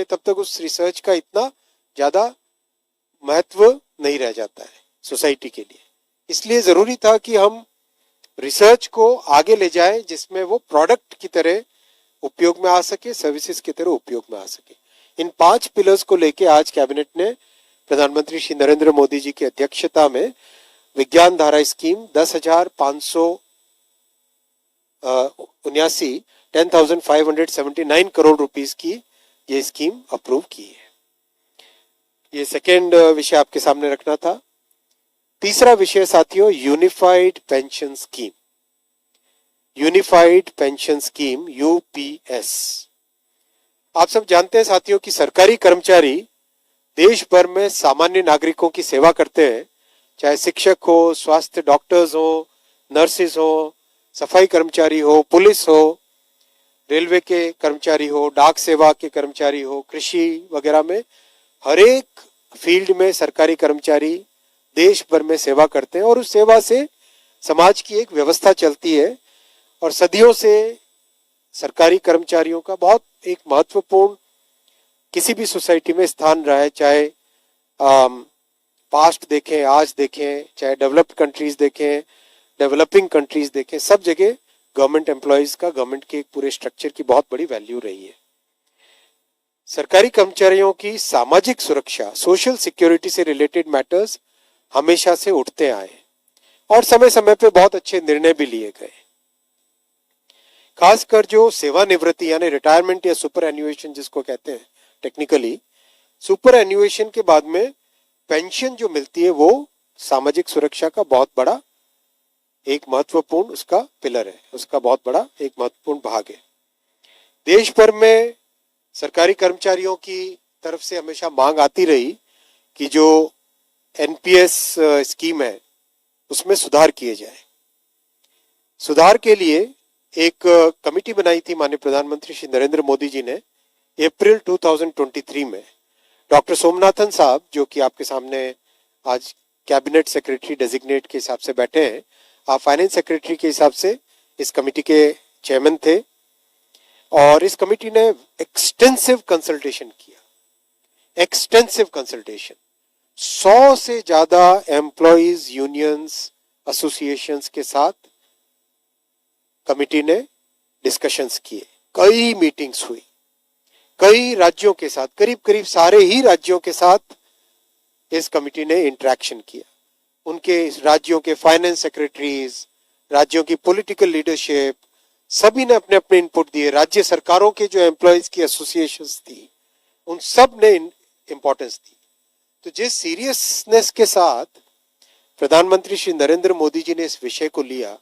तब तक उस रिसर्च का इतना ज्यादा महत्व नहीं रह जाता है सोसाइटी के लिए। इसलिए जरूरी था कि हम रिसर्च को आगे ले जाएं जिसमें वो प्रोडक्ट की तरह उपयोग में आ सके, सर्विसेज की तरह उपयोग में आ सके। इन 5 पिलर्स को लेके आज कैबिनेट ने प्रधानमंत्री श्री नरेंद्र मोदी जी की अध्यक्षता में विज्ञान धारा स्कीम 10,579 करोड़ रुपीस की ये स्कीम अप्रूव की है। ये सेकेंड विषय आपके सामने रखना था। तीसरा विषय साथियों, unified pension scheme. Unified pension scheme UPS. आप सब जानते हैं साथियों कि सरकारी कर्मचारी देश भर में सामान्य नागरिकों की सेवा करते हैं, चाहे शिक्षक हो, स्वास्थ्य डॉक्टर्स हो, नर्सेज हो, सफाई कर्मचारी हो, पुलिस हो, रेलवे के कर्मचारी हो, डाक सेवा के कर्मचारी हो, कृषि वगैरह में हर एक फील्ड में सरकारी कर्मचारी देश भर में सेवा करते हैं और उस सेवा से समाज की एक व्यवस्था चलती है। और सदियों से सरकारी कर्मचारियों का बहुत एक महत्वपूर्ण किसी भी सोसाइटी में स्थान रहा है, चाहे पास्ट देखें, आज देखें, चाहे डेवलप्ड कंट्रीज देखें, डेवलपिंग कंट्रीज देखें, सब जगह गवर्नमेंट एम्प्लॉयज का, गवर्नमेंट के एक पूरे स्ट्रक्चर की बहुत बड़ी वैल्यू रही है। सरकारी कर्मचारियों की सामाजिक सुरक्षा, सोशल सिक्योरिटी से रिलेटेड मैटर्स हमेशा से उठते आए और समय समय पे बहुत अच्छे निर्णय भी लिए गए। खासकर जो सेवानिवृत्ति यानी रिटायरमेंट या सुपर एन्युएशन जिसको कहते हैं टेक्निकली, सुपर एन्युएशन के बाद में पेंशन जो मिलती है वो सामाजिक सुरक्षा का बहुत बड़ा एक महत्वपूर्ण उसका पिलर है, उसका बहुत बड़ा एक महत्वपूर्ण भाग है। देश भर में सरकारी कर्मचारियों की तरफ से हमेशा मांग आती रही कि जो एनपीएस स्कीम है उसमें सुधार किए जाए। सुधार के लिए एक कमेटी बनाई थी माननीय प्रधानमंत्री श्री नरेंद्र मोदी जी ने अप्रैल 2023 में। डॉक्टर सोमनाथन साहब जो कि आपके सामने आज कैबिनेट सेक्रेटरी डेजिग्नेट के हिसाब से बैठे हैं, आप फाइनेंस सेक्रेटरी के हिसाब से इस कमेटी के चेयरमैन थे और इस कमेटी ने एक्सटेंसिव कंसल्टेशन किया, एक्सटेंसिव कंसल्टेशन। 100 से ज्यादा एम्प्लॉयज यूनियंस एसोसिएशंस के साथ कमेटी ने डिस्कशंस किए, कई मीटिंग्स हुई, कई राज्यों के साथ, करीब करीब सारे ही राज्यों के साथ इस कमेटी ने इंटरेक्शन किया। उनके राज्यों के फाइनेंस सेक्रेटरीज, राज्यों की पॉलिटिकल लीडरशिप, सभी ने अपने अपने इनपुट दिए। राज्य सरकारों के जो एम्प्लॉयज की एसोसिएशंस थी उन सब ने इंपॉर्टेंस दी। तो जिस सीरियसनेस के साथ प्रधानमंत्री श्री नरेंद्र मोदी जी ने इस विषय को लिया,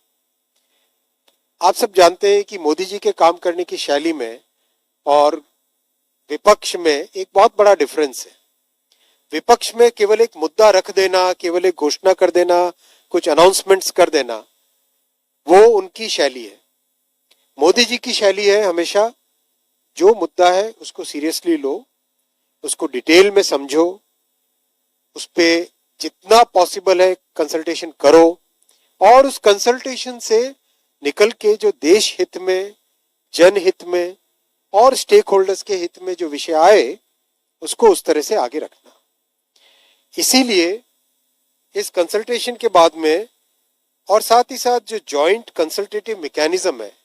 आप सब जानते हैं कि मोदी जी के काम करने की शैली में और विपक्ष में एक बहुत बड़ा डिफरेंस है। विपक्ष में केवल एक मुद्दा रख देना, केवल एक घोषणा कर देना, कुछ अनाउंसमेंट्स कर देना, वो उनकी शैली है। मोदी जी की शैली है हमेशा जो मुद्दा है उसको सीरियसली लो, उसको डिटेल में समझो, उस पर जितना पॉसिबल है कंसल्टेशन करो और उस कंसल्टेशन से निकल के जो देश हित में, जनहित में और स्टेक होल्डर्स के हित में जो विषय आए उसको उस तरह से आगे रखना। इसीलिए इस कंसल्टेशन के बाद में और साथ ही साथ जो जॉइंट कंसल्टेटिव मैकेनिज्म है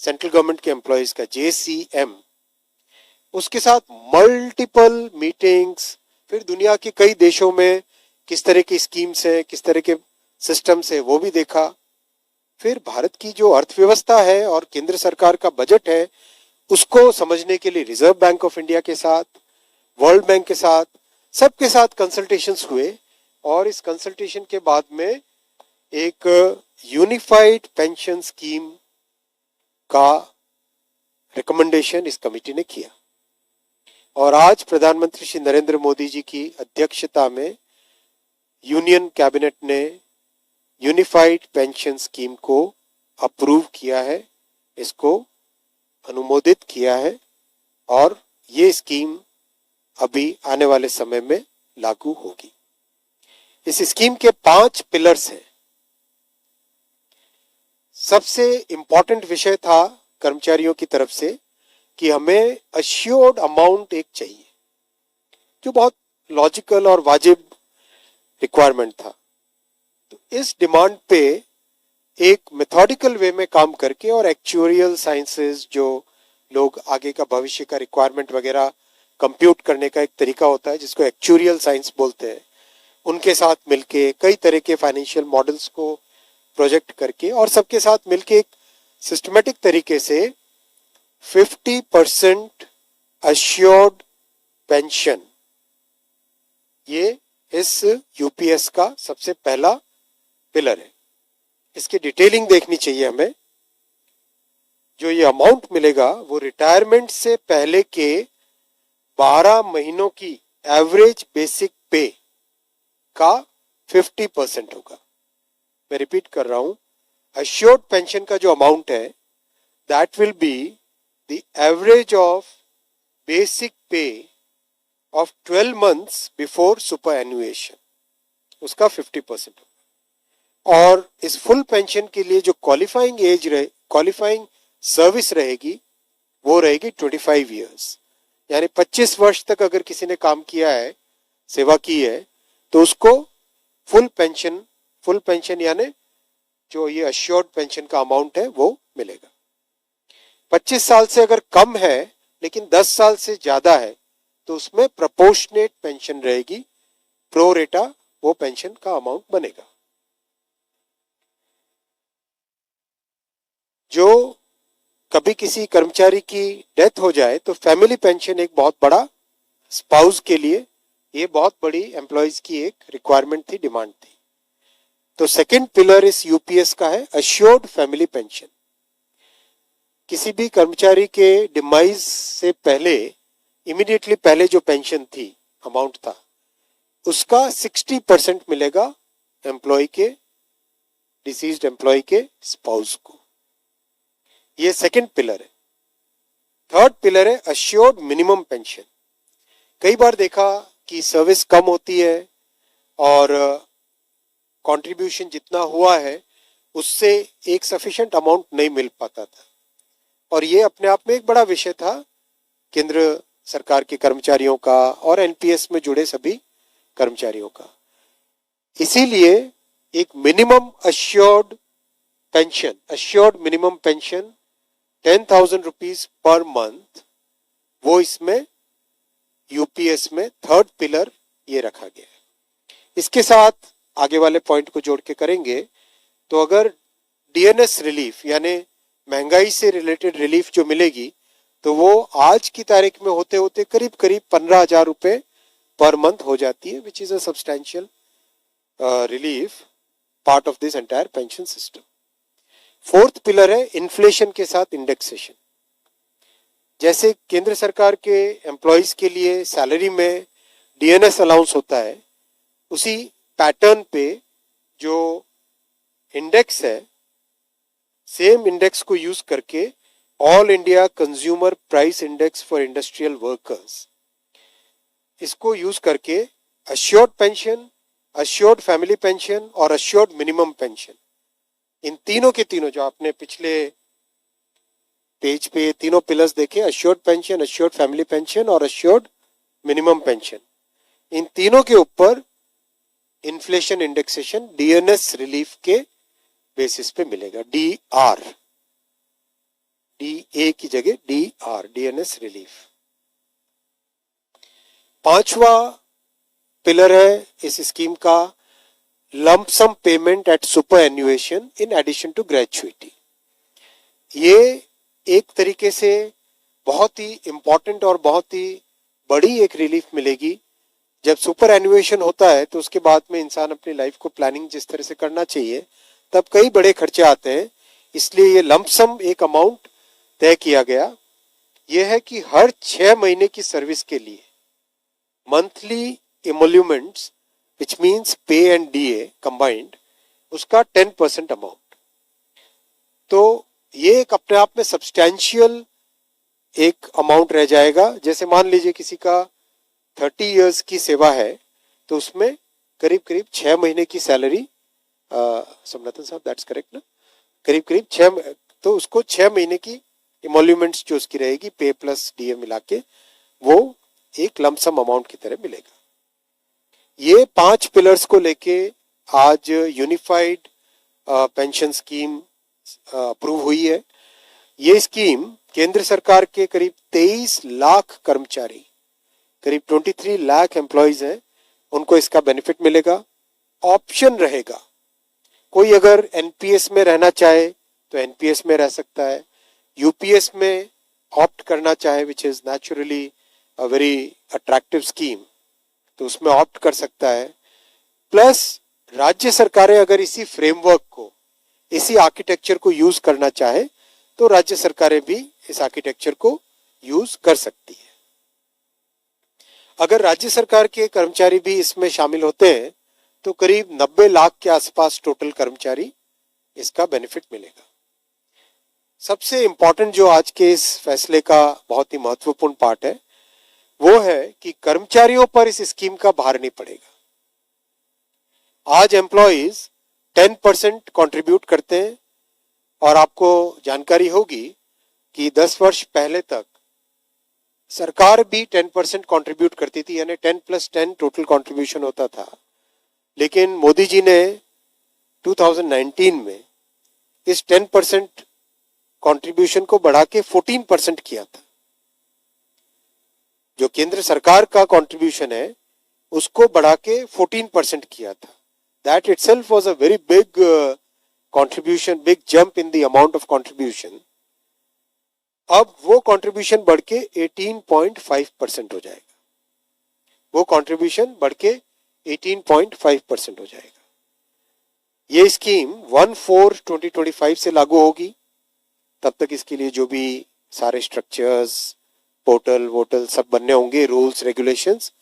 सेंट्रल गवर्नमेंट के एम्प्लॉयज का, जेसीएम, उसके साथ मल्टीपल मीटिंग्स, फिर दुनिया के कई देशों में किस तरह की स्कीम्स है, किस तरह के सिस्टम्स है वो भी देखा। फिर भारत की जो अर्थव्यवस्था है और केंद्र सरकार का बजट है उसको समझने के लिए रिजर्व बैंक ऑफ इंडिया के साथ, वर्ल्ड बैंक के साथ, सबके साथ कंसल्टेशंस हुए और इस कंसल्टेशन के बाद में एक यूनिफाइड पेंशन स्कीम का रिकमेंडेशन इस कमेटी ने किया। और आज प्रधानमंत्री श्री नरेंद्र मोदी जी की अध्यक्षता में यूनियन कैबिनेट ने यूनिफाइड पेंशन स्कीम को अप्रूव किया है, इसको अनुमोदित किया है और ये स्कीम अभी आने वाले समय में लागू होगी। इस स्कीम के 5 पिलर्स हैं। सबसे इंपॉर्टेंट विषय था कर्मचारियों की तरफ से कि हमें अश्योर्ड अमाउंट एक चाहिए, जो बहुत लॉजिकल और वाजिब रिक्वायरमेंट था। तो इस डिमांड पे एक मेथोडिकल वे में काम करके और एक्चुअरियल साइंसेस, जो लोग आगे का भविष्य का रिक्वायरमेंट वगैरह कंप्यूट करने का एक तरीका होता है जिसको एक्चुअरियल साइंस बोलते हैं, उनके साथ मिलके कई तरह के फाइनेंशियल मॉडल्स को प्रोजेक्ट करके और सबके साथ मिलके एक सिस्टमेटिक तरीके से 50% अश्योर्ड पेंशन, ये इस यूपीएस का सबसे पहला पिलर है। इसकी डिटेलिंग देखनी चाहिए हमें। जो ये अमाउंट मिलेगा वो रिटायरमेंट से पहले के 12 महीनों की एवरेज बेसिक पे का 50% होगा। मैं रिपीट कर रहा हूं, अश्योर्ड पेंशन का जो अमाउंट है that will be the average of basic पे ऑफ 12 मंथ्स बिफोर सुपर एनुएशन, उसका 50% होगा। और इस फुल पेंशन के लिए जो क्वालिफाइंग सर्विस रहेगी वो रहेगी 25 ईयर्स, यानी 25 वर्ष तक अगर किसी ने काम किया है, सेवा की है, तो उसको फुल पेंशन यानी जो ये अश्योर्ड पेंशन का अमाउंट है वो मिलेगा। 25 साल से अगर कम है लेकिन 10 साल से ज्यादा है तो उसमें प्रोपोर्शनेट पेंशन रहेगी, प्रो रेटा वो पेंशन का अमाउंट बनेगा। जो कभी किसी कर्मचारी की डेथ हो जाए तो फैमिली पेंशन एक बहुत बड़ा, स्पाउस के लिए ये बहुत बड़ी एम्प्लॉयज की एक रिक्वायरमेंट थी, डिमांड थी। तो सेकंड पिलर इस यूपीएस का है अश्योर्ड फैमिली पेंशन। किसी भी कर्मचारी के डिमाइज से पहले, इमीडिएटली पहले जो पेंशन थी, अमाउंट था, उसका 60% मिलेगा एम्प्लॉय के, डिसीज्ड एम्प्लॉय के स्पाउस को। ये सेकंड पिलर है। थर्ड पिलर है अश्योर्ड मिनिमम पेंशन। कई बार देखा कि सर्विस कम होती है और कंट्रीब्यूशन जितना हुआ है उससे एक सफिशिएंट अमाउंट नहीं मिल पाता था, और ये अपने आप में एक बड़ा विषय था केंद्र सरकार के कर्मचारियों का और एनपीएस में जुड़े सभी कर्मचारियों का। इसीलिए एक minimum assured minimum pension 10,000 rupees per month, वो इसमें यूपीएस में थर्ड पिलर ये रखा गया है। इसके साथ आगे वाले पॉइंट को जोड़ के करेंगे तो अगर डीएनएस रिलीफ यानी महंगाई से रिलेटेड रिलीफ जो मिलेगी तो वो आज की तारीख में होते होते करीब करीब 15,000 रुपए पर मंथ हो जाती है, which is a substantial relief part of this entire pension system. Fourth pillar है इन्फ्लेशन के साथ इंडेक्सेशन। जैसे केंद्र सरकार के एम्प्लॉयज के लिए सैलरी में डीएनएस अलाउंस होता है, उसी पैटर्न पे जो इंडेक्स है, सेम इंडेक्स को यूज करके all India consumer price index for industrial workers, इसको यूज करके assured pension, assured family pension और अश्योर्ड मिनिमम पेंशन, इन तीनों के तीनों जो आपने पिछले पेज पे तीनों पिलर्स देखे, assured pension, assured family pension और अश्योर्ड मिनिमम पेंशन, इन तीनों के ऊपर इन्फ्लेशन इंडेक्सेशन डीएनएस रिलीफ के बेसिस पे मिलेगा। डीआर, डीए की जगह डीआर, डीएनएस रिलीफ। पांचवा पिलर है इस स्कीम का lump sum payment at superannuation in addition to gratuity. ये एक तरीके से बहुत ही इंपॉर्टेंट और बहुत ही बड़ी एक रिलीफ मिलेगी। जब सुपर एन्युएशन होता है तो उसके बाद में इंसान अपनी लाइफ को प्लानिंग जिस तरह से करना चाहिए तब कई बड़े खर्चे आते हैं, इसलिए ये लंप सम एक अमाउंट तय किया गया। यह है कि हर 6 महीने की सर्विस के लिए मंथली इमोल्यूमेंट्स विच मीन्स पे एंड डीए कंबाइंड, उसका 10% अमाउंट। तो ये एक अपने आप में सब्सटैंशियल एक अमाउंट रह जाएगा। जैसे मान लीजिए किसी का 30 इयर्स की सेवा है तो उसमें करीब करीब 6 महीने की सैलरी, सोमनाथन साहब दैट्स करेक्ट ना, करीब करीब 6, तो उसको 6 महीने की इमोल्यूमेंट्स जो उसकी रहेगी पे प्लस डीए मिला के वो एक लमसम अमाउंट की तरह मिलेगा। ये 5 पिलर्स को लेके आज यूनिफाइड पेंशन स्कीम अप्रूव हुई है। ये स्कीम केंद्र सरकार के करीब 23 लाख कर्मचारी, करीब 23 लाख एम्प्लॉयज हैं, उनको इसका बेनिफिट मिलेगा। ऑप्शन रहेगा, कोई अगर एनपीएस में रहना चाहे तो एनपीएस में रह सकता है, यूपीएस में ऑप्ट करना चाहे which is naturally a very attractive scheme तो उसमें ऑप्ट कर सकता है। प्लस राज्य सरकारें अगर इसी फ्रेमवर्क को, इसी आर्किटेक्चर को यूज करना चाहे तो राज्य सरकारें भी इस आर्किटेक्चर को यूज कर सकती है। अगर राज्य सरकार के कर्मचारी भी इसमें शामिल होते हैं तो करीब 90 लाख के आसपास टोटल कर्मचारी इसका बेनिफिट मिलेगा। सबसे इंपॉर्टेंट जो आज के इस फैसले का बहुत ही महत्वपूर्ण पार्ट है वो है कि कर्मचारियों पर इस स्कीम का भार नहीं पड़ेगा। आज एम्प्लॉइज 10% कंट्रीब्यूट करते हैं और आपको जानकारी होगी कि 10 वर्ष पहले तक सरकार भी 10% कंट्रीब्यूट करती थी, यानी 10 + 10 टोटल कंट्रीब्यूशन होता था। लेकिन मोदी जी ने 2019 में इस 10% कंट्रीब्यूशन को बढ़ा के 14% किया था। जो केंद्र सरकार का कंट्रीब्यूशन है उसको बढ़ा के 14% किया था। That itself was a very big contribution, big jump in the amount of contribution. अब वो कंट्रीब्यूशन बढ़ के 18.5% हो जाएगा। वो कंट्रीब्यूशन बढ़ के 18.5% हो जाएगा। ये स्कीम 1/4/2025 से लागू होगी। तब तक इसके लिए जो भी सारे स्ट्रक्चर्स, पोर्टल वोटल सब बनने होंगे, रूल्स रेगुलेशंस,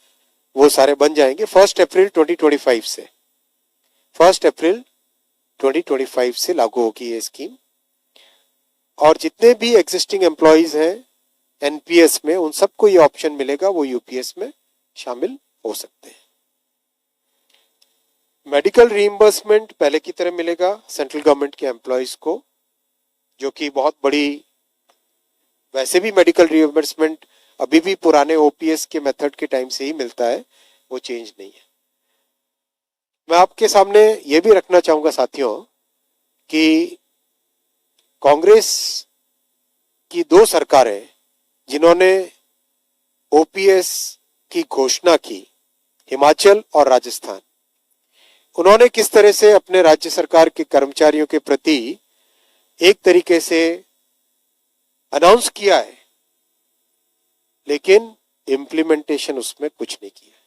वो सारे बन जाएंगे 1 अप्रैल 2025 से। 1 अप्रैल 2025 से लागू होगी ये स्कीम। और जितने भी एग्जिस्टिंग एम्प्लॉइज हैं एनपीएस में, उन सबको ये ऑप्शन मिलेगा, वो यूपीएस में शामिल हो सकते हैं। मेडिकल रीइंबर्समेंट पहले की तरह मिलेगा सेंट्रल गवर्नमेंट के एम्प्लॉइज को, जो कि बहुत बड़ी, वैसे भी मेडिकल रीइंबर्समेंट अभी भी पुराने ओपीएस के मेथड के टाइम से ही मिलता है, वो चेंज नहीं है। मैं आपके सामने ये भी रखना चाहूंगा साथियों कि कांग्रेस की 2 सरकारें जिन्होंने ओपीएस की घोषणा की, हिमाचल और राजस्थान, उन्होंने किस तरह से अपने राज्य सरकार के कर्मचारियों के प्रति एक तरीके से अनाउंस किया है, लेकिन इम्प्लीमेंटेशन उसमें कुछ नहीं किया।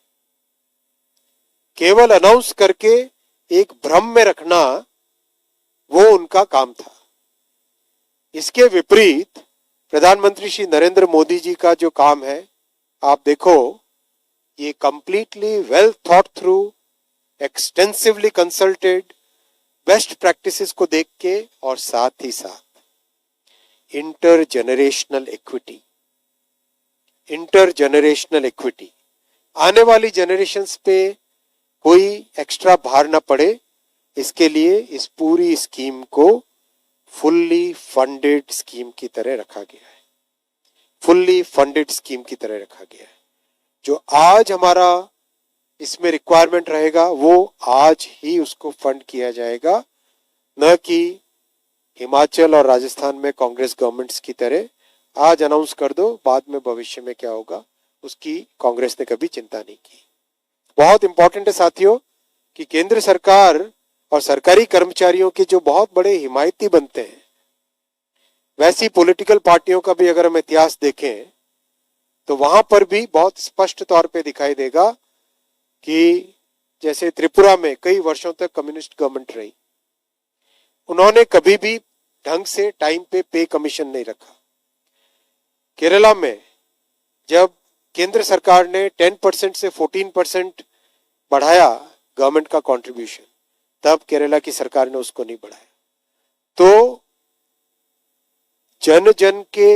केवल अनाउंस करके एक भ्रम में रखना वो उनका काम था। इसके विपरीत प्रधानमंत्री श्री नरेंद्र मोदी जी का जो काम है, आप देखो, ये completely well thought through, extensively consulted, best practices को देख के, और साथ ही साथ इंटरजेनरेशनल इक्विटी, इंटरजेनरेशनल इक्विटी, आने वाली जनरेशन्स पे कोई एक्स्ट्रा भार ना पड़े, इसके लिए इस पूरी स्कीम को फुल्ली फंडेड स्कीम की तरह रखा गया है। फुल्ली फंडेड स्कीम की तरह रखा गया है। जो आज हमारा इसमें रिक्वायरमेंट रहेगा वो आज ही उसको फंड किया जाएगा, न कि हिमाचल और राजस्थान में कांग्रेस गवर्नमेंट्स की तरह आज अनाउंस कर दो, बाद में भविष्य में क्या होगा उसकी कांग्रेस ने कभी चिंता नहीं की। बहुत इंपॉर्टेंट है साथियों कि केंद्र सरकार और सरकारी कर्मचारियों के जो बहुत बड़े हिमायती बनते हैं, वैसी पॉलिटिकल पार्टियों का भी अगर हम इतिहास देखें तो वहां पर भी बहुत स्पष्ट तौर पे दिखाई देगा कि जैसे त्रिपुरा में कई वर्षों तक कम्युनिस्ट गवर्नमेंट रही, उन्होंने कभी भी ढंग से टाइम पे कमीशन नहीं रखा। केरला में जब केंद्र सरकार ने 10% से 14% बढ़ाया गवर्नमेंट का कंट्रीब्यूशन, तब केरला की सरकार ने उसको नहीं बढ़ाया। तो जन जन के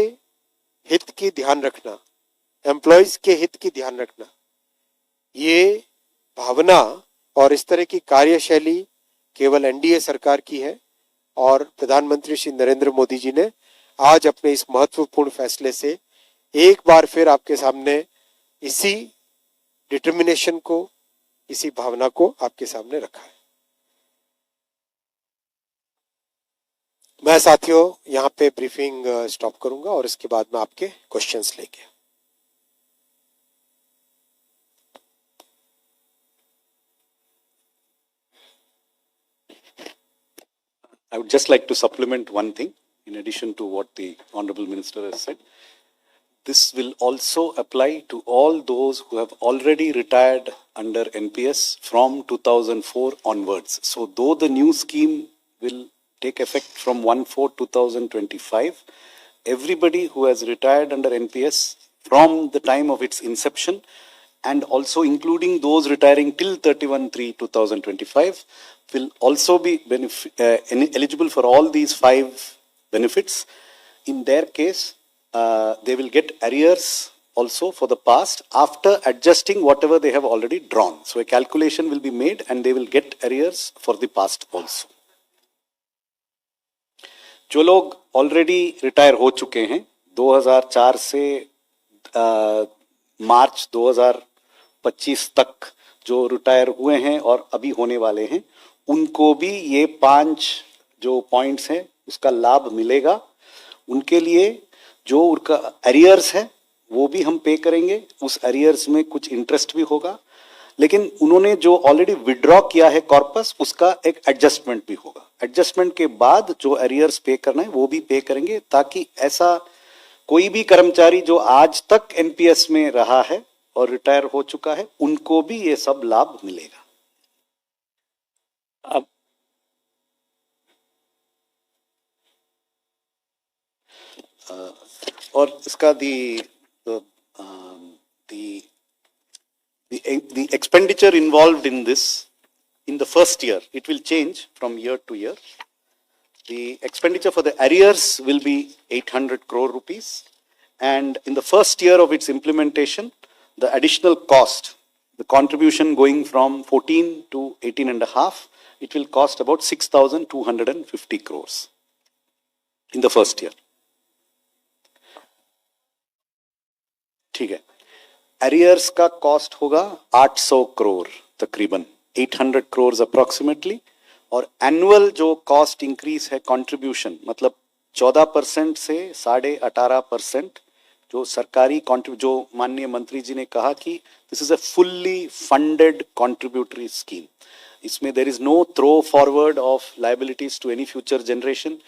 हित की ध्यान रखना, एम्प्लॉइज के हित की ध्यान रखना, ये भावना और इस तरह की कार्यशैली केवल एनडीए सरकार की है और प्रधानमंत्री श्री नरेंद्र मोदी जी ने आज अपने इस महत्वपूर्ण फैसले से एक बार फिर आपके सामने इसी डिटर्मिनेशन को, इसी भावना को आपके सामने रखा है। मैं साथियों यहाँ पे ब्रीफिंग स्टॉप करूंगा और इसके बाद में आपके क्वेश्चंस लेंगे। I would just like to supplement one thing in addition to what the Honorable Minister has said. This will also apply to all those who have already retired under NPS from 2004 onwards. So though the new scheme will take effect from 1/4/2025, everybody who has retired under NPS from the time of its inception, and also including those retiring till 31/3/2025, will also be eligible for all these 5 benefits. In their case, they will get arrears also for the past after adjusting whatever they have already drawn. So a calculation will be made and they will get arrears for the past also. जो लोग already retire हो चुके हैं 2004 से मार्च 2025 तक जो retire हुए हैं और अभी होने वाले हैं, उनको भी ये 5 जो पॉइंट्स हैं उसका लाभ मिलेगा। उनके लिए जो उनका अरियर्स है वो भी हम पे करेंगे, उस अरियर्स में कुछ इंटरेस्ट भी होगा, लेकिन उन्होंने जो ऑलरेडी विड्रॉ किया है कॉर्पस उसका एक एडजस्टमेंट भी होगा। एडजस्टमेंट के बाद जो अरियर्स पे करना है वो भी पे करेंगे, ताकि ऐसा कोई भी कर्मचारी जो आज तक एनपीएस में रहा है और रिटायर हो चुका है उनको भी ये सब लाभ मिलेगा। अब और इसका the expenditure involved in this, in the first year, it will change from year to year. The expenditure for the arrears will be 800 crore rupees. And in the first year of its implementation, the additional cost, the contribution going from 14 to 18.5, it will cost about 6,250 crores in the first year. ठीक है, arrears का cost होगा 800 करोड़ तकरीबन, 800 crores approximately, और annual जो cost increase है contribution मतलब 14% से 18.5%, जो सरकारी जो माननीय मंत्री जी ने कहा कि this is a fully funded contributory scheme, इसमें there is no throw forward of liabilities to any future generation.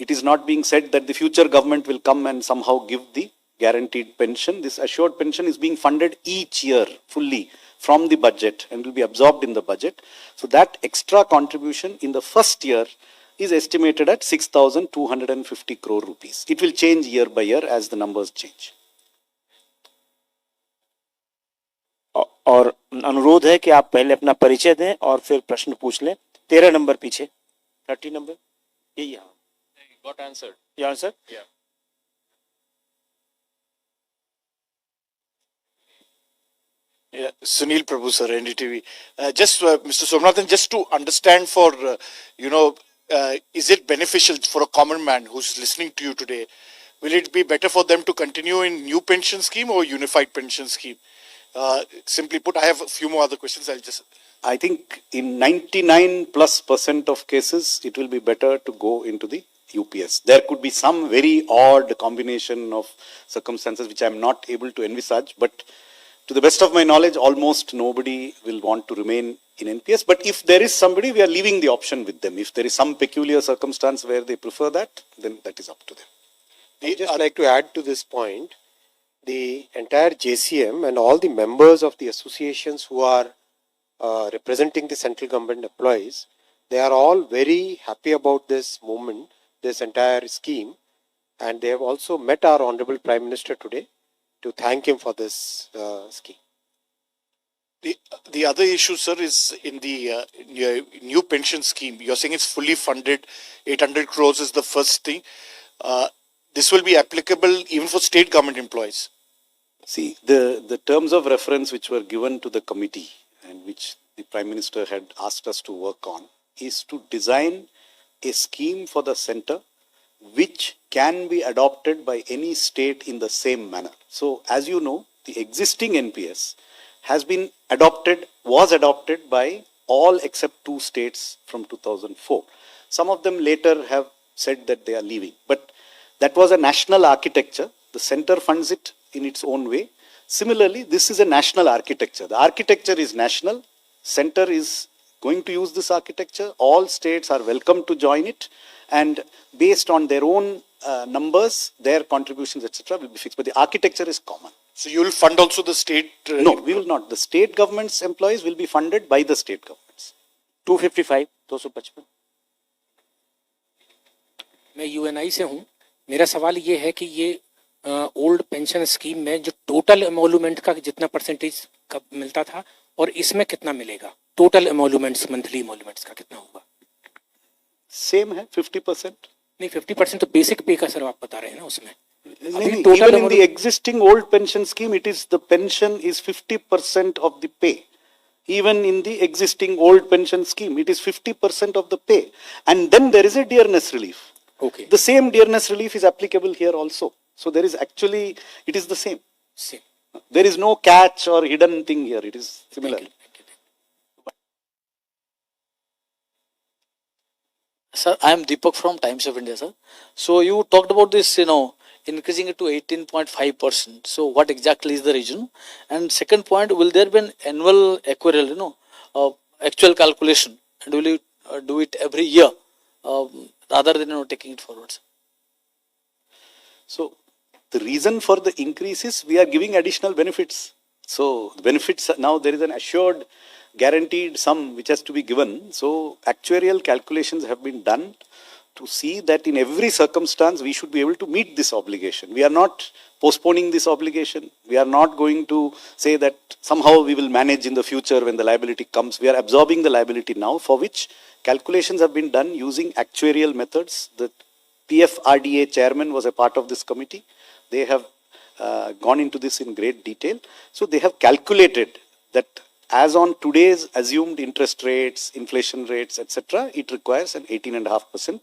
It is not being said that the future government will come and somehow give the guaranteed pension. This assured pension is being funded each year fully from the budget and will be absorbed in the budget. So that extra contribution in the first year is estimated at 6,250 crore rupees. It will change year by year as the numbers change. और अनुरोध है कि आप पहले अपना परिचय दें और फिर प्रश्न पूछ लें। 13 नंबर पीछे, 30 नंबर, ये यहाँ got answered. You answered? Yeah. Yeah, Sunil Prabhu sir, NDTV. Mr. Somnathan, just to understand for, is it beneficial for a common man who's listening to you today? Will it be better for them to continue in new pension scheme or unified pension scheme? Simply put, I have a few more other questions. I think in 99+% of cases, it will be better to go into the UPS. There could be some very odd combination of circumstances which I am not able to envisage, but to the best of my knowledge, almost nobody will want to remain in NPS. But if there is somebody, we are leaving the option with them. If there is some peculiar circumstance where they prefer that, then that is up to them. I would just like to add to this point, the entire JCM and all the members of the associations who are representing the central government employees, they are all very happy about this movement, this entire scheme, and they have also met our Honorable Prime Minister today to thank him for this scheme. The other issue, sir, is in the new pension scheme. You're saying it's fully funded, 800 crores is the first thing. This will be applicable even for state government employees. See, the terms of reference which were given to the committee and which the Prime Minister had asked us to work on is to design a scheme for the center which can be adopted by any state in the same manner. So, as you know, the existing NPS was adopted by all except 2 states from 2004. Some of them later have said that they are leaving. But that was a national architecture. The center funds it in its own way. Similarly, this is a national architecture. The architecture is national. Center is going to use this architecture. All states are welcome to join it. And based on their own numbers, their contributions, etc., will be fixed. But the architecture is common. So you will fund also the state? No, we will not. The state government's employees will be funded by the state governments. 255, 255. मैं Uni से हूं। मेरा सवाल ये है कि ये old pension scheme में जो टोटल एमोल्यूमेंट का जितना परसेंटेज का मिलता था और इसमें कितना मिलेगा, टोटल एमोल्यूमेंट्स, मंथली एमोल्यूमेंट्स का कितना होगा? सेम है 50%. नहीं, 50% तो बेसिक पे का सर आप बता रहे हैं ना उसमें। Even in the existing old pension scheme, the pension is 50% of the pay. Even in the existing old pension scheme, it is 50% of the pay. And then there is a dearness relief. Okay. The same dearness relief is applicable here also. So there is actually, it is the same. Same. There is no catch or hidden thing here. It is similar. Thank you. Sir, I am Deepak from Times of India, sir. So you talked about this, increasing it to 18.5%. So what exactly is the reason? And second point, will there be an annual actuarial, actual calculation? And will you do it every year rather than taking it forward? Sir? So the reason for the increase is we are giving additional benefits. So the benefits, now there is an assured guaranteed sum which has to be given. So actuarial calculations have been done to see that in every circumstance we should be able to meet this obligation. We are not postponing this obligation. We are not going to say that somehow we will manage in the future when the liability comes. We are absorbing the liability now, for which calculations have been done using actuarial methods. The PFRDA chairman was a part of this committee. They have gone into this in great detail. So they have calculated that as on today's assumed interest rates, inflation rates, etc., it requires an 18.5%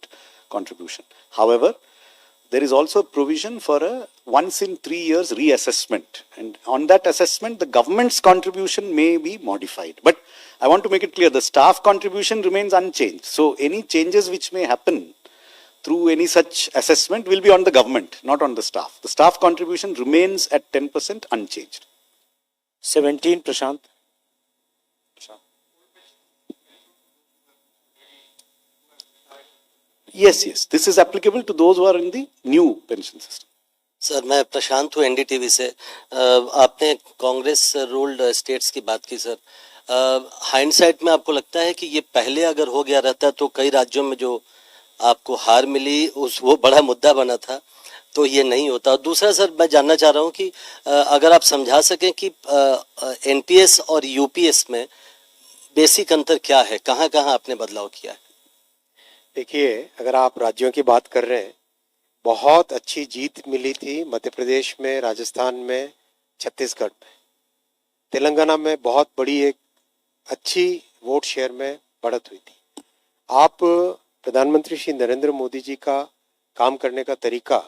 contribution. However, there is also a provision for a once in 3 years reassessment. And on that assessment, the government's contribution may be modified. But I want to make it clear, the staff contribution remains unchanged. So any changes which may happen through any such assessment will be on the government, not on the staff. The staff contribution remains at 10% unchanged. 17, Prashant. Yes. This is applicable to those who are in the new pension system. Sir, मैं प्रशांत हूँ NDTV से। आपने Congress ruled states की बात की sir. Hindsight में आपको लगता है कि ये पहले अगर हो गया रहता तो कई राज्यों में जो आपको हार मिली वो बड़ा मुद्दा बना था, तो ये नहीं होता। दूसरा सर, मैं जानना चाह रहा हूँ कि अगर आप समझा सकें कि एनपीएस और यूपीएस में बेसिक अंतर क्या है, कहाँ कहाँ आपने बदलाव किया है? देखिए, अगर आप राज्यों की बात कर रहे हैं, बहुत अच्छी जीत मिली थी मध्य प्रदेश में, राजस्थान में, छत्तीसगढ़ में। तेलंगाना में बहुत बड़ी एक अच्छी वोट शेयर में बढ़त हुई थी। आप प्रधानमंत्री श्री नरेंद्र मोदी जी का काम करने का तरीका,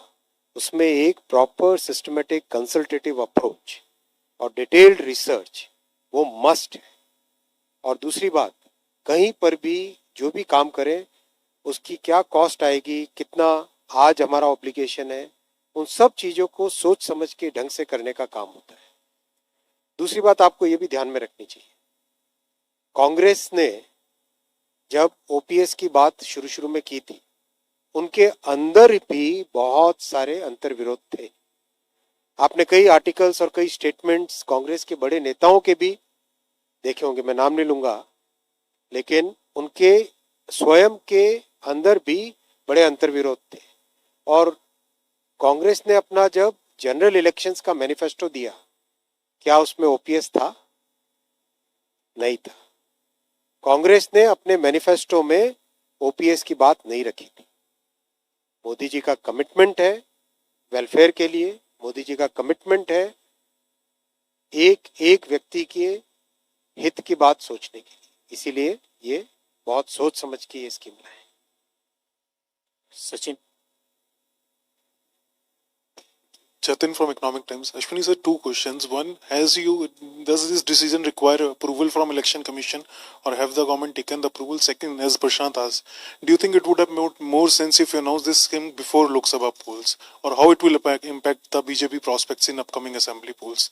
उसमें एक प्रॉपर सिस्टमेटिक कंसल्टेटिव अप्रोच और डिटेल्ड रिसर्च वो मस्ट है। और दूसरी बात, कहीं पर भी जो भी काम करें उसकी क्या कॉस्ट आएगी, कितना आज हमारा ऑब्लिगेशन है, उन सब चीजों को सोच समझ के ढंग से करने का काम होता है। दूसरी बात आपको ये भी ध्यान में रखनी चाहिए, कांग्रेस ने जब ओपीएस की बात शुरू में की थी, उनके अंदर भी बहुत सारे अंतर्विरोध थे। आपने कई आर्टिकल्स और कई स्टेटमेंट्स कांग्रेस के बड़े नेताओं के भी देखे होंगे, मैं नाम नहीं लूंगा, लेकिन उनके स्वयं के अंदर भी बड़े अंतर्विरोध थे। और कांग्रेस ने अपना जब जनरल इलेक्शंस का मैनिफेस्टो दिया, क्या उसमें ओपीएस था? नहीं था। कांग्रेस ने अपने मैनिफेस्टो में ओपीएस की बात नहीं रखी थी। मोदी जी का कमिटमेंट है वेलफेयर के लिए, मोदी जी का कमिटमेंट है एक एक व्यक्ति के हित की बात सोचने के लिए, इसीलिए ये बहुत सोच समझ के ये स्कीम लाए। Sachin. Jatin from Economic Times. Ashwini sir, two questions. One, does this decision require approval from Election Commission, or have the government taken the approval? Second, as Prashant asked, do you think it would have made more sense if you announced this scheme before Lok Sabha polls, or how it will impact the BJP prospects in upcoming assembly polls?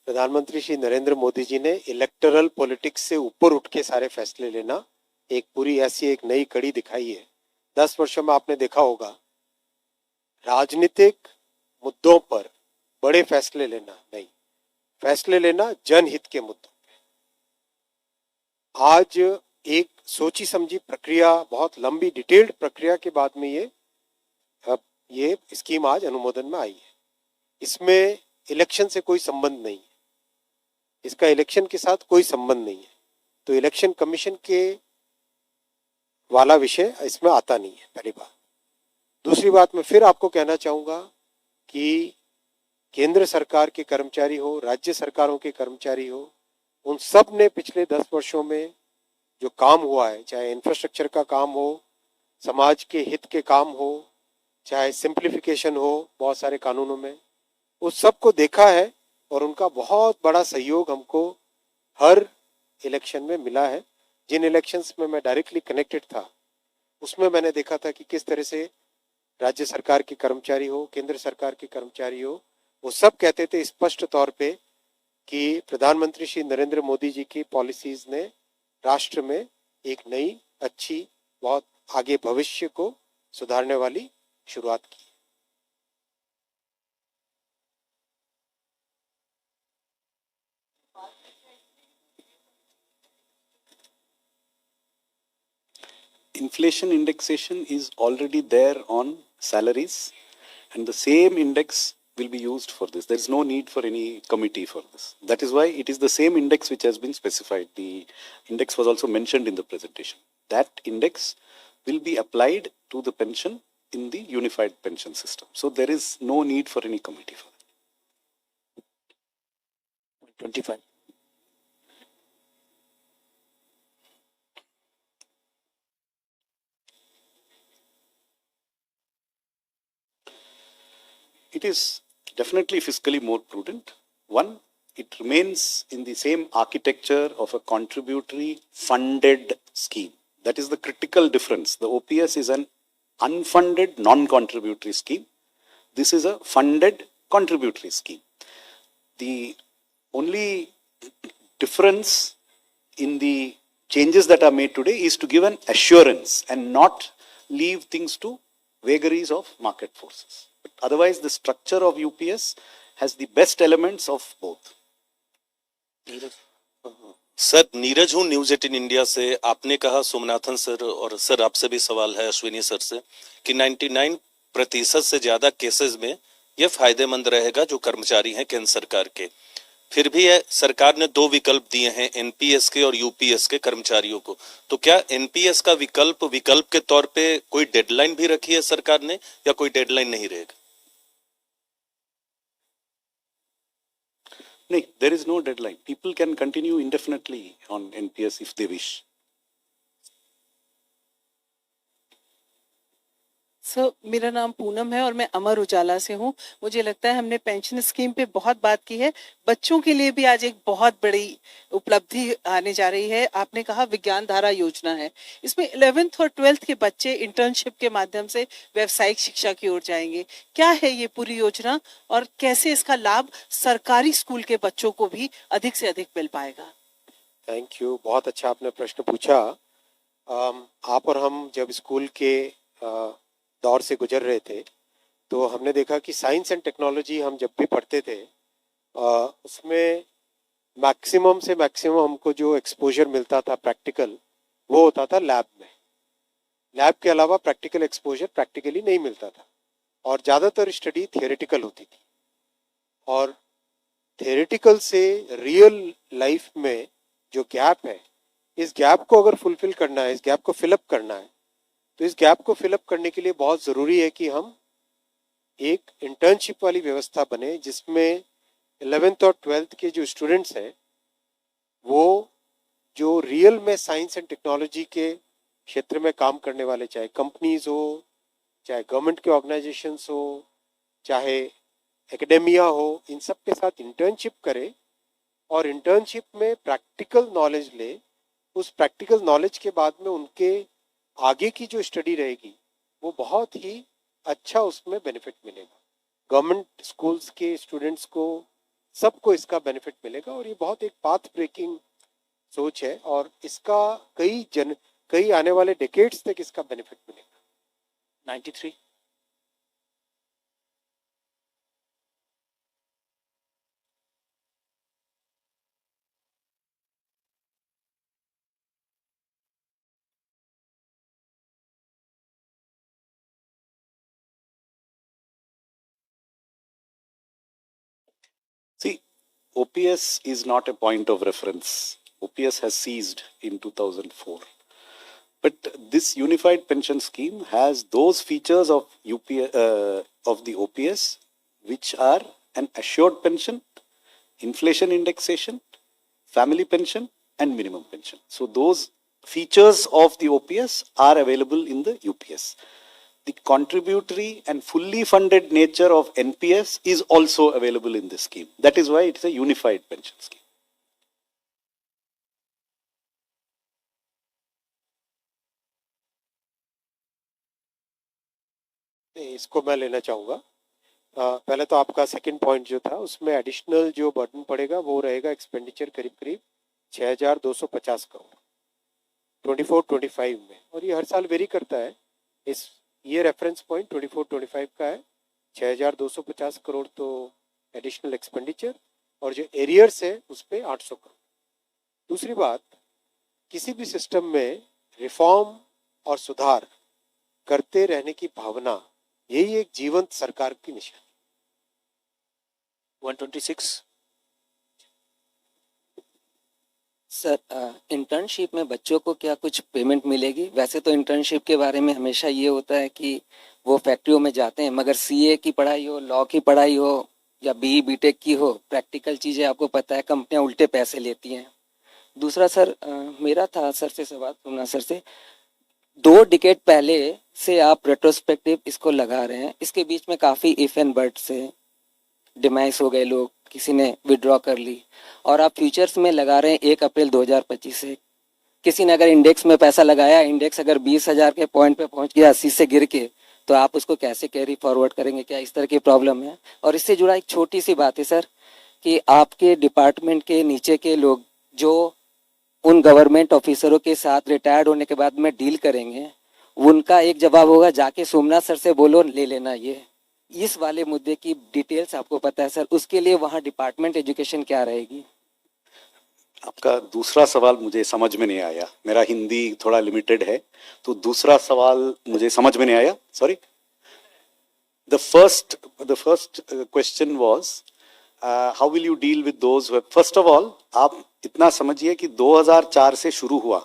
प्रधानमंत्री श्री नरेंद्र मोदी जी ने electoral politics से ऊपर उठ के सारे फैसले लेना एक पूरी ऐसी एक नई कड़ी दिखाई है। 10 वर्षों में आपने देखा होगा राजनीतिक मुद्दों पर बड़े फैसले लेना नहीं, फैसले लेना जनहित के मुद्दों पे। आज एक सोची समझी प्रक्रिया, बहुत लंबी डिटेल्ड प्रक्रिया के बाद में ये स्कीम आज अनुमोदन में आई है। इसमें इलेक्शन से कोई संबंध नहीं है, इसका इलेक्शन के साथ कोई संबंध नहीं है, तो इलेक्शन कमीशन के वाला विषय इसमें आता नहीं है, पहली बात। दूसरी बात, मैं फिर आपको कहना चाहूंगा कि केंद्र सरकार के कर्मचारी हो, राज्य सरकारों के कर्मचारी हो, उन सब ने पिछले 10 वर्षों में जो काम हुआ है, चाहे इंफ्रास्ट्रक्चर का काम हो, समाज के हित के काम हो, चाहे सिंप्लीफिकेशन हो बहुत सारे कानूनों में, उस सब को देखा है और उनका बहुत बड़ा सहयोग हमको हर इलेक्शन में मिला है। जिन इलेक्शंस में मैं डायरेक्टली कनेक्टेड था उसमें मैंने देखा था कि किस तरह से राज्य सरकार के कर्मचारी हो, केंद्र सरकार के कर्मचारी हो, वो सब कहते थे स्पष्ट तौर पे कि प्रधानमंत्री श्री नरेंद्र मोदी जी की पॉलिसीज ने राष्ट्र में एक नई अच्छी बहुत आगे भविष्य को सुधारने वाली शुरुआत की। Inflation indexation is already there on salaries, and the same index will be used for this. There is no need for any committee for this. That is why it is the same index which has been specified. The index was also mentioned in the presentation. That index will be applied to the pension in the unified pension system. So there is no need for any committee for that. 25. It is definitely fiscally more prudent. One, it remains in the same architecture of a contributory funded scheme. That is the critical difference. The OPS is an unfunded non-contributory scheme. This is a funded contributory scheme. The only difference in the changes that are made today is to give an assurance and not leave things to vagaries of market forces. But otherwise, the structure of UPS has the best elements of both. Sir, Neeraj हूँ news 18 India से। आपने कहा Somanathan sir, और sir आपसे भी सवाल है Ashwini sir से, कि 99% से ज्यादा केसेस में यह फायदेमंद रहेगा जो कर्मचारी हैं केंद्र सरकार के। फिर भी सरकार ने 2 विकल्प दिए हैं, एनपीएस के और यूपीएस के कर्मचारियों को। तो क्या एनपीएस का विकल्प के तौर पे कोई डेडलाइन भी रखी है सरकार ने, या कोई डेडलाइन नहीं रहेगा? No, there is no deadline. People can continue indefinitely on NPS if they wish. Sir, मेरा नाम पूनम है और मैं अमर उजाला से हूँ। मुझे लगता है हमने पेंशन स्कीम पे बहुत बात की है। बच्चों के लिए भी आज एक बहुत बड़ी उपलब्धि आने जा रही है। आपने कहा विज्ञान धारा योजना है, इसमें 11th और 12th के बच्चे इंटर्नशिप के माध्यम से व्यावसायिक शिक्षा की ओर जाएंगे। क्या है ये पूरी योजना और कैसे इसका लाभ सरकारी स्कूल के बच्चों को भी अधिक से अधिक मिल पाएगा? थैंक यू, बहुत अच्छा आपने प्रश्न पूछा। आप और हम जब स्कूल के दौर से गुजर रहे थे तो हमने देखा कि साइंस एंड टेक्नोलॉजी हम जब भी पढ़ते थे उसमें मैक्सिमम से मैक्सिमम हमको जो एक्सपोजर मिलता था प्रैक्टिकल, वो होता था लैब में। लैब के अलावा प्रैक्टिकल एक्सपोजर प्रैक्टिकली नहीं मिलता था और ज़्यादातर स्टडी थियोरेटिकल होती थी। और थियोरेटिकल से रियल लाइफ में जो गैप है, इस गैप को अगर फुलफिल करना है, इस गैप को फिलअप करना है, तो इस गैप को फिलअप करने के लिए बहुत ज़रूरी है कि हम एक इंटर्नशिप वाली व्यवस्था बने जिसमें 11th और 12th के जो स्टूडेंट्स हैं वो जो रियल में साइंस एंड टेक्नोलॉजी के क्षेत्र में काम करने वाले, चाहे कंपनीज हो, चाहे गवर्नमेंट के ऑर्गेनाइजेशंस हो, चाहे एकेडेमिया हो, इन सब के साथ इंटर्नशिप करे और इंटर्नशिप में प्रैक्टिकल नॉलेज ले। उस प्रैक्टिकल नॉलेज के बाद में उनके आगे की जो स्टडी रहेगी वो बहुत ही अच्छा उसमें बेनिफिट मिलेगा। गवर्नमेंट स्कूल्स के स्टूडेंट्स को सबको इसका बेनिफिट मिलेगा और ये बहुत एक पाथ ब्रेकिंग सोच है और इसका कई आने वाले डेकेड्स तक इसका बेनिफिट मिलेगा। 93। See, OPS is not a point of reference. OPS has ceased in 2004. But this unified pension scheme has those features of of the OPS which are an assured pension, inflation indexation, family pension, and minimum pension. So those features of the OPS are available in the UPS. The contributory and fully funded nature of NPS is also available in this scheme. That is why it's a unified pension scheme. इसको मैं लेना चाहूँगा। पहले तो आपका second point जो था उसमें एडिशनल जो बर्डन पड़ेगा वो रहेगा एक्सपेंडिचर करीब करीब 6,250 करोड़ 24-25 में, और ये हर साल वेरी करता है। ये रेफरेंस पॉइंट 24-25 का है। 6,250 करोड़ तो एडिशनल एक्सपेंडिचर और जो एरियर्स है उस पर 800 करोड़। दूसरी बात, किसी भी सिस्टम में रिफॉर्म और सुधार करते रहने की भावना, यही एक जीवंत सरकार की निशानी। 126। सर, इंटर्नशिप में बच्चों को क्या कुछ पेमेंट मिलेगी? वैसे तो इंटर्नशिप के बारे में हमेशा ये होता है कि वो फैक्ट्रियों में जाते हैं, मगर सीए की पढ़ाई हो, लॉ की पढ़ाई हो या बीई बीटेक की हो, प्रैक्टिकल चीज़ें आपको पता है कंपनियां उल्टे पैसे लेती हैं। दूसरा सर, मेरा था सर से सवाल, सोमनाथ सर से, 2 डिकेड पहले से आप रेट्रोस्पेक्टिव इसको लगा रहे हैं, इसके बीच में काफ़ी इफ एंड बट से डिमाइस हो गए, लोग किसी ने विड्रॉ कर ली, और आप फ्यूचर्स में लगा रहे हैं 1 अप्रैल 2025 से। किसी ने अगर इंडेक्स में पैसा लगाया, इंडेक्स अगर 20,000 के पॉइंट पे पहुंच गया 80 से गिर के, तो आप उसको कैसे कैरी फॉरवर्ड करेंगे? क्या इस तरह की प्रॉब्लम है? और इससे जुड़ा एक छोटी सी बात है सर कि आपके डिपार्टमेंट के नीचे के लोग जो उन गवर्नमेंट ऑफिसरों के साथ रिटायर्ड होने के बाद में डील करेंगे, उनका एक जवाब होगा, जाके सोमनाथ सर से बोलो ले लेना। ये इस वाले मुद्दे की डिटेल्स आपको पता है सर, उसके लिए वहाँ डिपार्टमेंट एजुकेशन क्या रहेगी? आपका दूसरा सवाल मुझे समझ में नहीं आया, मेरा हिंदी थोड़ा लिमिटेड है, तो दूसरा सवाल मुझे समझ में नहीं आया, sorry. The first question was how will you deal with those who have, first of all आप इतना समझिए कि 2004 से शुरू हुआ,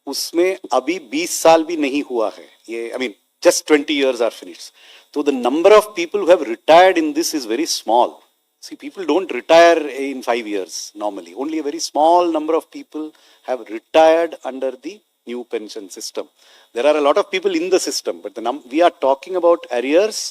उसमें अभी 20 साल भी नहीं हुआ है ये, I mean just 20 years are finished. So the number of people who have retired in this is very small. See, people don't retire in 5 years normally. Only a very small number of people have retired under the new pension system. There are a lot of people in the system, but we are talking about arrears.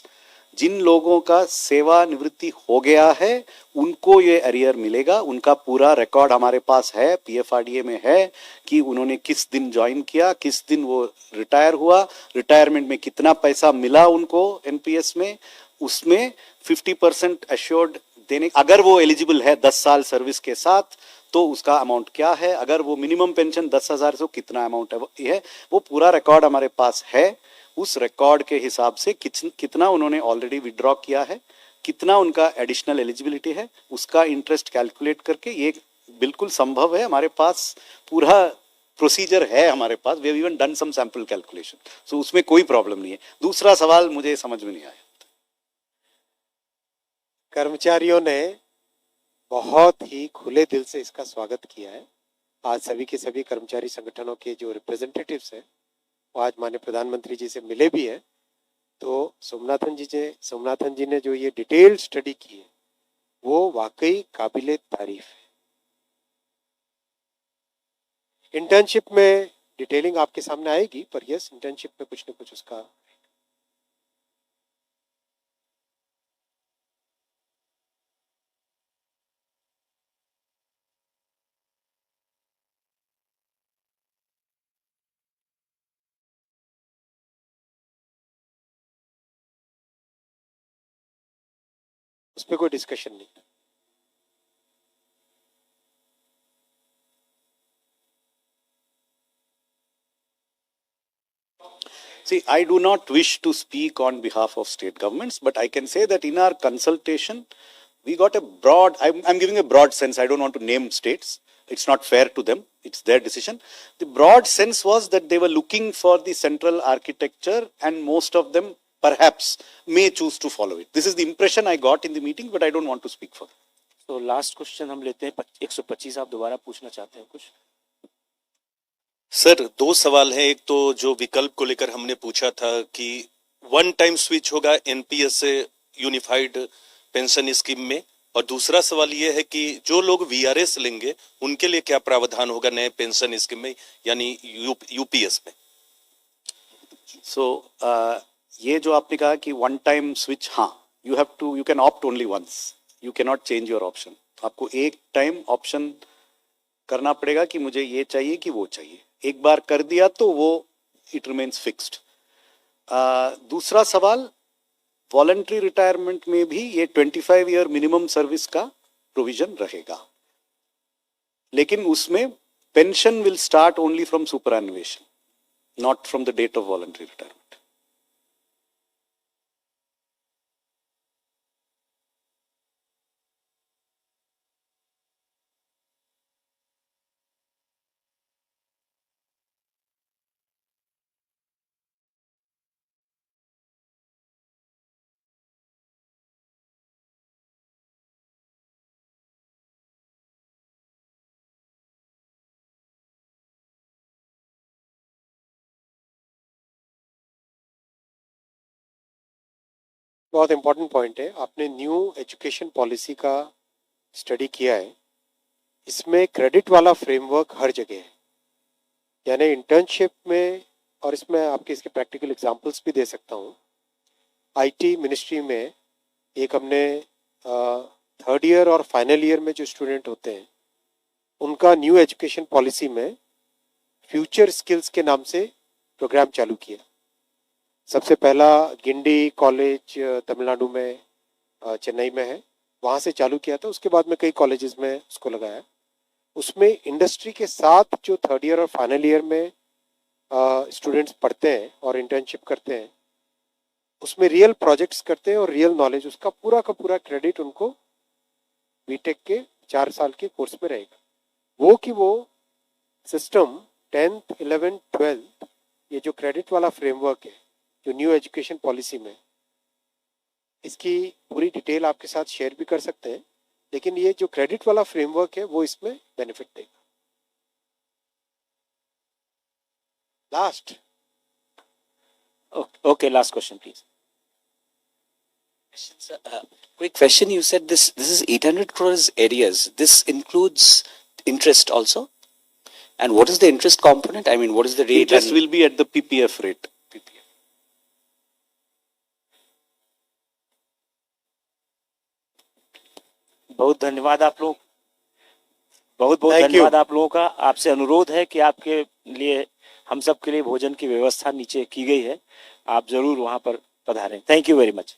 जिन लोगों का सेवानिवृत्ति हो गया है उनको ये arrear मिलेगा। उनका पूरा रिकॉर्ड हमारे पास है, पीएफआरडीए में है कि उन्होंने किस दिन ज्वाइन किया, किस दिन वो रिटायर हुआ, रिटायरमेंट में कितना पैसा मिला उनको एनपीएस में, उसमें 50% एश्योर्ड देने, अगर वो एलिजिबल है 10 साल सर्विस के साथ तो उसका अमाउंट क्या है, अगर वो मिनिमम पेंशन 10,000 से कितना अमाउंट है, वो पूरा रिकॉर्ड हमारे पास है। उस रिकॉर्ड के हिसाब से कितना उन्होंने ऑलरेडी विड्रॉ किया है, कितना उनका एडिशनल एलिजिबिलिटी है, उसका इंटरेस्ट कैलकुलेट करके, ये बिल्कुल संभव है, हमारे पास पूरा प्रोसीजर है हमारे पास, we have even done some sample calculation, so उसमें कोई प्रॉब्लम नहीं है। दूसरा सवाल मुझे समझ में नहीं आया। कर्मचारियों ने बहुत ही खुले दिल से इसका स्वागत किया है। आज सभी के सभी कर्मचारी संगठनों के जो रिप्रेजेंटेटिव्स हैं वो आज माननीय प्रधानमंत्री जी से मिले भी हैं। तो सोमनाथन जी ने जो ये डिटेल स्टडी की है वो वाकई काबिले तारीफ है। इंटर्नशिप में डिटेलिंग आपके सामने आएगी, पर यस, इंटर्नशिप में कुछ न कुछ उसका उस पर कोई डिस्कशन नहीं। See, I do not wish to speak on behalf of state governments, but I can say that in our consultation, we got a broad, I'm giving a broad sense, I don't want to name states. It's not fair to them, it's their decision. The broad sense was that they were looking for the central architecture and most of them perhaps may choose to follow it. This is the impression I got in the meeting, but I don't want to speak for them. तो last question हम लेते हैं 125। आप दोबारा पूछना चाहते हैं कुछ? सर दो सवाल हैं। एक तो जो विकल्प को लेकर हमने पूछा था कि वन टाइम स्विच होगा एनपीएस से यूनिफाइड पेंशन स्कीम में, और दूसरा सवाल ये है कि जो लोग वीआरएस लेंगे उनके लिए क्या प्रावधान होगा नए पेंशन स्कीम में, यानी यूपीएस में। So, ये जो आपने कहा कि वन टाइम स्विच, हाँ, you can opt only once. You cannot change your option. आपको एक टाइम ऑप्शन करना पड़ेगा कि मुझे ये चाहिए कि वो चाहिए। एक बार कर दिया तो वो इट रिमेन्स फिक्स्ड। दूसरा सवाल, वॉलंटरी रिटायरमेंट में भी ये 25 ईयर मिनिमम सर्विस का प्रोविजन रहेगा, लेकिन उसमें pension will start only from superannuation, not from the date of voluntary retirement. बहुत इंपॉर्टेंट पॉइंट है। आपने न्यू एजुकेशन पॉलिसी का स्टडी किया है, इसमें क्रेडिट वाला फ्रेमवर्क हर जगह है, यानी इंटर्नशिप में, और इसमें आपके इसके प्रैक्टिकल एग्जांपल्स भी दे सकता हूँ। आईटी मिनिस्ट्री में एक हमने थर्ड ईयर और फाइनल ईयर में जो स्टूडेंट होते हैं उनका न्यू एजुकेशन पॉलिसी में फ्यूचर स्किल्स के नाम से प्रोग्राम चालू किया। सबसे पहला गिंडी कॉलेज तमिलनाडु में, चेन्नई में है, वहाँ से चालू किया था। उसके बाद में कई कॉलेजेस में उसको लगाया। उसमें इंडस्ट्री के साथ जो थर्ड ईयर और फाइनल ईयर में स्टूडेंट्स पढ़ते हैं और इंटर्नशिप करते हैं, उसमें रियल प्रोजेक्ट्स करते हैं और रियल नॉलेज, उसका पूरा का पूरा क्रेडिट उनको बीटेक के 4 साल के कोर्स में रहेगा। वो कि वो सिस्टम 10th 11th 12th ये जो क्रेडिट वाला फ्रेमवर्क है जो न्यू एजुकेशन पॉलिसी में, इसकी पूरी डिटेल आपके साथ शेयर भी कर सकते हैं, लेकिन ये जो क्रेडिट वाला फ्रेमवर्क है वो इसमें बेनिफिट देगा। Last Okay, last question, please. Quick question. You said this is 800 crores areas. This includes interest also? And what is the interest component? I mean, what is the rate? Interest and- will be at the PPF rate. बहुत धन्यवाद आप लोग, बहुत बहुत Thank you. धन्यवाद आप लोगों का। आपसे अनुरोध है कि आपके लिए, हम सब के लिए भोजन की व्यवस्था नीचे की गई है, आप जरूर वहां पर पधारें। Thank you very much.